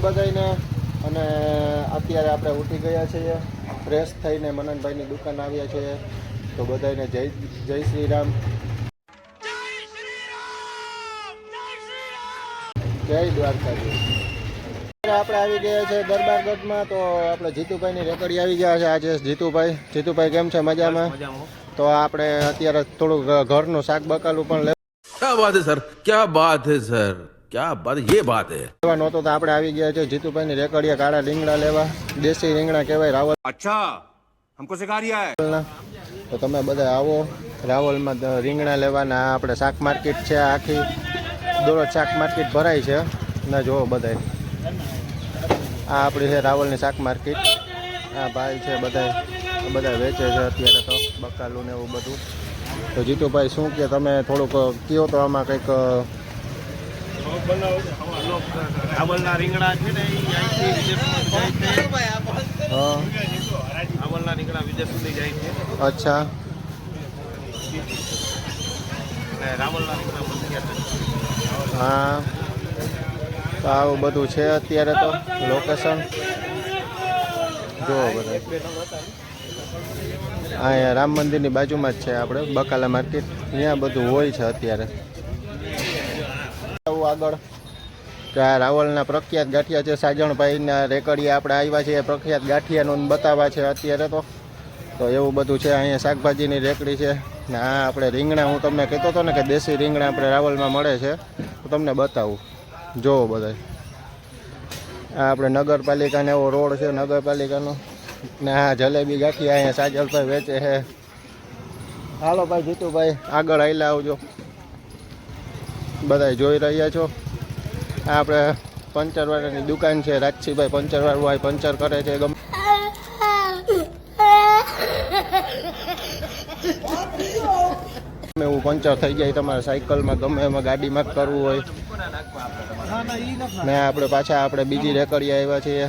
બધાને અને અત્યારે આપણે ઉઠી ગયા છીએ, ફ્રેશ થઈને મનનભાઈની દુકાન આવ્યા છીએ. તો બધાને જય શ્રી રામ, જય દ્વારકાધીશ. આપણે આવી ગયા છે દરબારગઢમાં. તો આપણે જીતુભાઈની રેકડી આવી ગયા છે આજે. જીતુભાઈ કેમ છે? મજામાં? તો આપણે અત્યારે થોડું ઘરનું શાક બકાલું પણ क्या बात है सर, क्या बात है सર, क्या बात, ये बात है લેવાનો હતો. તો આપણે આવી ગયા છે જીતુભાઈની રેકડીએ કાળા રીંગણા લેવા. દેશી રીંગણા કહેવાય, રાવલ. अच्छा हमको सिखा रिया है. તો તમે બધા આવો રાવલમાં રીંગણા લેવાના. આપણે શાક માર્કેટ છે આખી, દરરોજ શાક માર્કેટ ભરાય છે ના. જોવો બધા, આ આપણી છે રાવલની શાક માર્કેટ. આ ભાઈ છે બધા વેચે છે અત્યારે તો બકાલું ને એવું બધું. તો જીતુભાઈ શું કે તમે થોડુંક કહો તો આમાં કંઈક. રાવલના રીંગણા છે ને એ અહીંથી વિદેશમાં જાય છે. હા, રાવલના રીંગણા વિદેશ સુધી જાય છે. અચ્છા. અને રાવલના રીંગણા પ્રખ્યાત છે. હા, તો આવું બધું છે અત્યારે તો લોકેશન. જુઓ બધા, અહીંયા રામ મંદિરની બાજુમાં જ છે આપણે બકાલા માર્કેટ. ત્યાં બધું હોય છે અત્યારે. આગળ કે આ રાવલના પ્રખ્યાત ગાંઠિયા છે. સાજણભાઈના રેકડીએ આપણે આવ્યા છીએ, પ્રખ્યાત ગાંઠિયાનું બતાવવા છે અત્યારે તો એવું બધું છે. અહીંયા શાકભાજીની રેકડી છે ને આ આપણે રીંગણા, હું તમને કહેતો હતો ને કે દેશી રીંગણા આપણે રાવલમાં મળે છે, તો તમને બતાવું. જોવો બધા, આ આપણે નગરપાલિકાનો એવો રોડ છે નગરપાલિકાનો. ને આ જલેબી ગાંઠિયા અહીંયા સાજલભાઈ વેચે છે. હાલો ભાઈ જીતુભાઈ આગળ આવેલા આવજો. બધા જોઈ રહ્યા છો, આ આપણે પંચરવાળાની દુકાન છે. રાજસીભાઈ પંચરવાળું આ પંચર કરે છે. ગમે એવું પંચર થઈ જાય તમારે સાયકલમાં, ગમે એમાં ગાડીમાં કરવું હોય. ને આપણે પાછા આપણે બીજી રેકડી આવ્યા છીએ.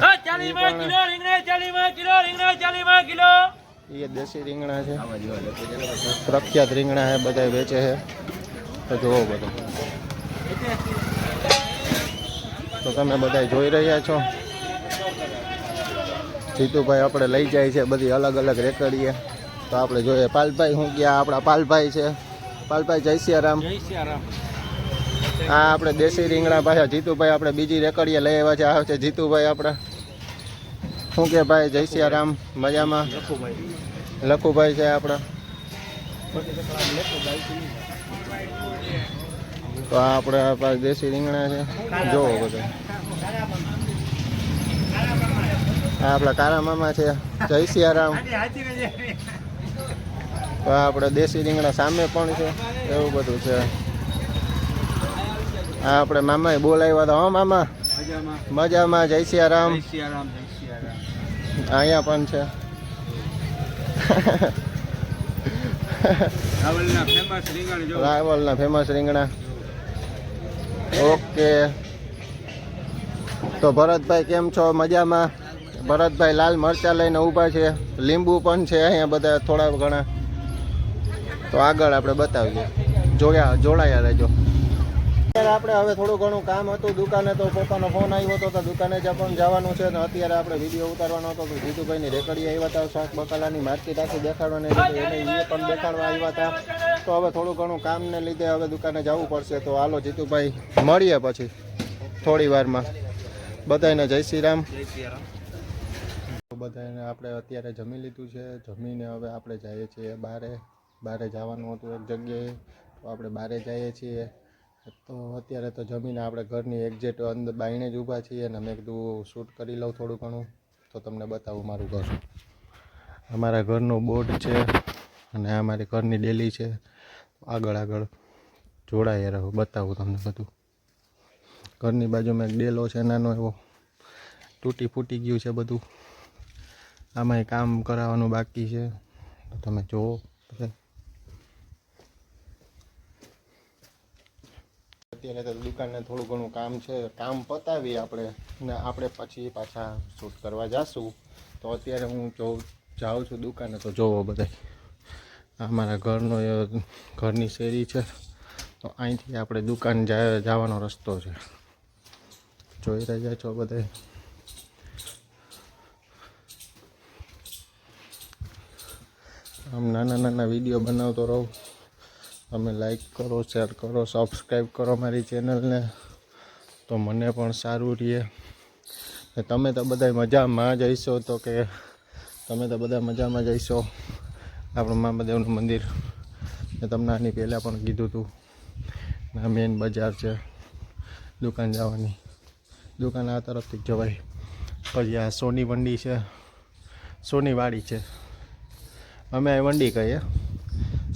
એ દેશી રીંગણા છે, પ્રખ્યાત રીંગણા છે, બધા વેચે છે. તો જોવો બધા, તો તમે બધા જોઈ રહ્યા છો. જીતુભાઈ આપણે લઈ જાય છે બધી અલગ અલગ રેકડીએ. તો આપણે જોઈએ પાલભાઈ શું ગયા. આપણા પાલભાઈ છે. પાલભાઈ જય સિયારામ. હા, આપણે દેશી રીંગણા પાછા જીતુભાઈ આપણે બીજી રેકડીએ લઈ આવ્યા છે. આ છે જીતુભાઈ આપણે. શું કે ભાઈ? જય સિયારામ. મજામાં? લખુભાઈ છે આપણા. તો આપણે દેશી રીંગણા છે, જોવો બધા. આ આપણા કારા મામા છે. જય સિયારામ. તો આપણે દેશી રીંગણા સામે પણ છે, એવું બધું છે. આ આપણે મામાએ બોલાવ્યા હતા. હા મામા મજામાં? જય સિયારામ. અહીંયા પણ છે. રાવલના ફેમસ રીંગણા. ઓકે, તો ભરતભાઈ કેમ છો? મજામાં? ભરતભાઈ લાલ મરચાં લઈને ઊભા છે. લીંબુ પણ છે અહીંયા બધા થોડા ઘણા. તો આગળ આપણે બતાવીએ, જોડાયા રહેજો. આપણે હવે થોડું ઘણું કામ હતું દુકાને. તો પપ્પાનો ફોન આવ્યો હતો, તો દુકાને જ પણ જવાનું છે. ને અત્યારે આપણે વિડીયો ઉતારવાનો હતો. તો જીતુભાઈની રેકડી આવ્યા હતા, શાક બકાલાની માર્કેટ આખી દેખાડવાની એને પણ દેખાડવા આવ્યા હતા. તો હવે થોડું ઘણું કામને લીધે હવે દુકાને જવું પડશે. તો હાલો જીતુભાઈ મળીએ પછી થોડી વારમાં. બધાને જય શ્રી રામ. બધાને આપણે અત્યારે જમી લીધું છે. જમીને હવે આપણે જઈએ છીએ બારે જવાનું હતું એક જગ્યાએ. તો આપણે બારે જઈએ છીએ. તો અત્યારે તો જમીને આપણે ઘરની એક્ઝેક્ટ અંદર બાયણે જ ઊભા છીએ. અને મેં કીધું શૂટ કરી લઉં થોડું ઘણું, તો તમને બતાવું મારું ઘર. અમારા ઘરનું બોર્ડ છે અને આ મારી ઘરની ડેલી છે. આગળ જોડાયા રહો, બતાવું તમને બધું. ઘરની બાજુમાં એક ડેલો છે નાનો એવો, તૂટી ફૂટી ગયું છે બધું. આમાંય કામ કરાવવાનું બાકી છે, તો તમે જુઓ. અત્યારે તો દુકાનને થોડું ઘણું કામ છે, કામ પતાવી આપણે પછી પાછા શૂટ કરવા જઈશું. તો અત્યારે હું જાઉં છું દુકાને. તો જોવો બધા, અમારા ઘરની શેરી છે. તો અહીંથી આપણે દુકાન જવાનો રસ્તો છે. જોઈ રહ્યા છો બધા. આમ નાના નાના વિડીયો બનાવતો રહું. તમે લાઈક કરો, શેર કરો, સબસ્ક્રાઈબ કરો મારી ચેનલને, તો મને પણ સારું રહે. ને તમે તો બધા મજામાં જઈશો, તો કે તમે તો બધા મજામાં જઈશો. આપણું મહાદેવનું મંદિર મેં તમને આની પહેલાં પણ કીધું હતું. આ મેન બજાર છે, દુકાન જવાની. દુકાન આ તરફથી જવાય. પછી આ સોની વંડી છે, સોની વાડી છે. અમે આ વંડી કહીએ.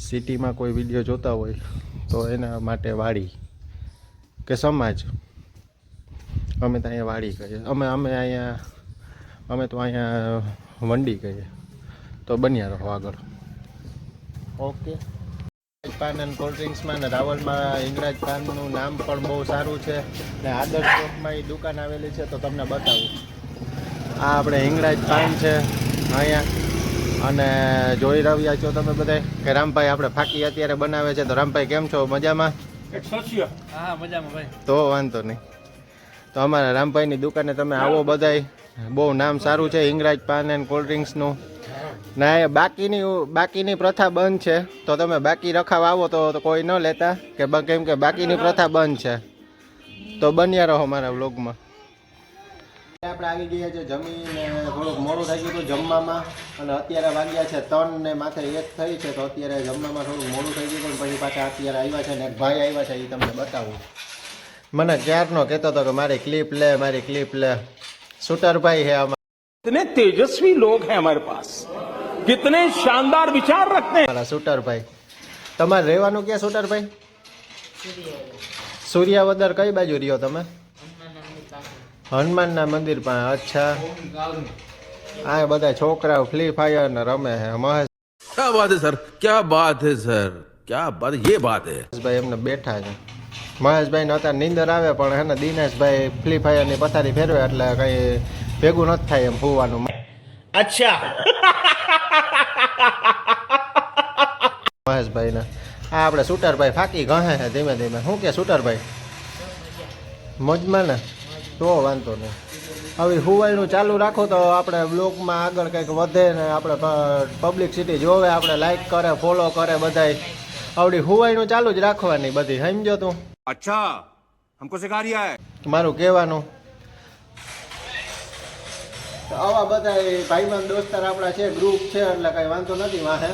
સિટીમાં કોઈ વિડીયો જોતા હોય તો એના માટે વાડી કે સમાજ, અમે તો અહીંયા વાડી કહીએ. અમે તો અહીંયા વંડી કહીએ. તો બન્યા રહો આગળ. ઓકે. પાન એન્ડ કોલ્ડ ડ્રિંક્સમાં ને રાવલમાં હિંગળાજ પાનનું નામ પણ બહુ સારું છે. ને આદર્શ ચોકમાં એ દુકાન આવેલી છે, તો તમને બતાવું. આ આપણે હિંગળાજ પાન છે અહીંયા. અને જોઈ રહ્યા છો તમે બધા કે રામભાઈ આપણે ફાકી અત્યારે બનાવે છે. તો રામભાઈ કેમ છો? મજામાં? હા મજામાં ભાઈ. તો વાંધો નહીં. તો અમારા રામભાઈની દુકાને તમે આવો બધાય. બહુ નામ સારું છે હિંગળાજ પાન એન્ડ કોલ્ડ ડ્રિંક્સનું. ના એ બાકીની પ્રથા બંધ છે, તો તમે બાકી રખાવા આવો તો કોઈ ન લેતા કેમ કે બાકીની પ્રથા બંધ છે. તો બન્યા રહો મારા વ્લોગમાં. આપણે આવી ગયા છે જમીને. થોડુંક મોડું થઈ ગયું હતું જમવામાં, અને અત્યારે વાગ્યા છે 3 ને માથે 1 થઈ છે. તો અત્યારે જમવામાં થોડુંક મોડું થઈ ગયું હતું. પછી પાછા અત્યારે આવ્યા છે ને એક ભાઈ આવ્યા છે, એ તમને બતાવું. મને ક્યારનો કહેતો હતો કે મારી ક્લિપ લે. શૂટરભાઈ હે અમારા. कितने तेजस्वी लोग हैं हमारे पास, कितने शानदार विचार रखते हैं. મારા શૂટરભાઈ. તમારે રહેવાનું ક્યાં શૂટરભાઈ? સૂર્યાવદર કઈ બાજુ રહ્યો તમે? હનુમાનના મંદિર પાસે. અચ્છા. આ બધા છોકરાઓ ફ્રી ફાયર ને રમે છે. क्या बात है सर, क्या बात है सર, क्या बात, ये बात है. મહેશભાઈ એમને બેઠા છે. મહેશભાઈ ને અત્યારે નીંદર આવે, પણ હે ને દિનેશભાઈ ફ્રી ફાયર ની પથારી ફેરવે એટલે કઈ ભેગું નથી થાય એમ હોવાનું. अच्छा. મહેશભાઈ ને આ આપણે શૂટરભાઈ ફાકી ગહે છે ધીમે ધીમે. શું કે શૂટરભાઈ? મોજમાં ને? તો વાંધો નહીં. હવે હુવાઈનું ચાલુ રાખો તો આપણે બ્લોગમાં આગળ કંઈક વધે ને આપણે પબ્લિકસિટી જોવે, આપણે લાઈક કરે, ફોલો કરે બધાય. આવડી હુવાઈનું ચાલુ જ રાખવાની બધી. સમજો તું? अच्छा, हमको सिखा रिया है. મારું કહેવાનું. તો આવા બધા ભાઈબંધ દોસ્તાર આપણા છે, ગ્રુપ છે, એટલે કઈ વાંધો નથી વાહે.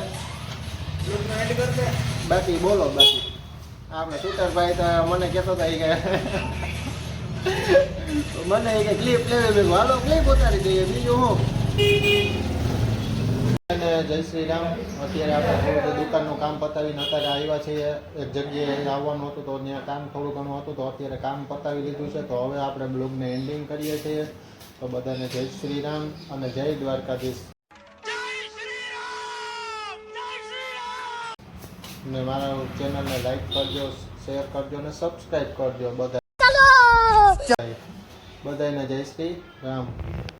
બાકી બોલો. બાકી આપણે શૂટરભાઈ તો મને કહેતો હતા કે મને કે ક્લિપ લેવી, હાલો ક્લિપ ઉતારી દઈએ, બીજું હું. અને જય શ્રી રામ. અત્યારે આપણે થોડું દુકાનનું કામ પતાવીને અત્યારે આવ્યા છીએ. એક જગ્યાએ આવવાનું હતું તો ત્યાં કામ થોડું ઘણું હતું, તો અત્યારે કામ પતાવી લીધું છે. તો હવે આપણે બ્લોગને એન્ડિંગ કરીએ છીએ. તો બધાને જય શ્રી રામ અને જય દ્વારકાધીશ. ને મારા ચેનલને લાઈક કરજો, શેર કરજો ને સબસ્ક્રાઈબ કરજો બધા. બધાને જય શ્રી રામ.